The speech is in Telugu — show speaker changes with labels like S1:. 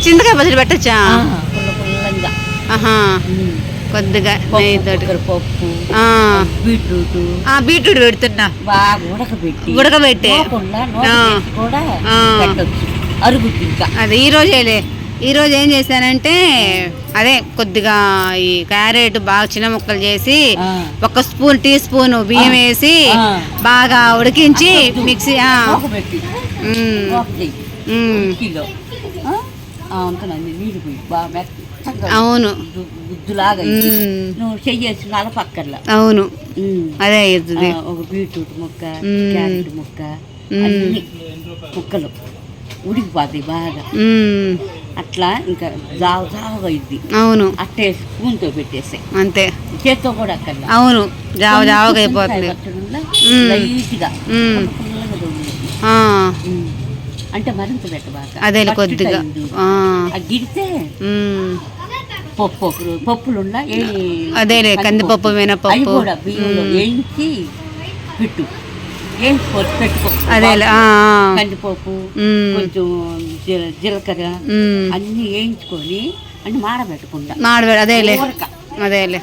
S1: చింతకాయ పచ్చడి పెట్టచ్చా?
S2: పుల్ల
S1: ఆహా, కొద్దిగా నెయ్యితోటి.
S2: పప్పు, బీట్రూట్
S1: బీట్రూట్ పెడుతున్నా,
S2: బాగా
S1: ఉడకబెట్టి
S2: కూడా పెట్టచ్చు, అరుగుద్ది. ఇంకా
S1: అదే ఈరోజు ఏం చేశానంటే అదే కొద్దిగా ఈ క్యారెట్ బాగా చిన్న ముక్కలు చేసి ఒక టీ స్పూన్ బియ్యం వేసి బాగా ఉడికించి మిక్సీ. అవును,
S2: గుద్దులాగా నువ్వు చెయ్యేసి నలపక్కర్లా.
S1: అవును, అదే
S2: ఒక బీట్రూట్ ముక్క, క్యారెట్ ముక్క, అన్ని ముక్కలు ఉడికిపోతాయి బాగా. అట్లా ఇంకా జావుగా ఇద్ది.
S1: అవును,
S2: అట్టే స్పూన్తో పెట్టేసాయి
S1: అంతే,
S2: చేత్తో కూడా అక్కర్లా.
S1: అవును, జావుగా అయిపోతుంది
S2: లైట్గా. అంటే మరింత పెట్ట బాగా
S1: అదే కొద్దిగా
S2: గిడితే పప్పులున్నా
S1: అదే కందిపప్పు, మినపప్పు
S2: కూడా బియ్యంలో వేయించి పెట్టు, పెట్టుకో.
S1: అదే
S2: కందిపప్పు, కొంచెం జీలకర్ర అన్ని వేయించుకొని అంటే మాడబెట్టకుండా
S1: అదేలే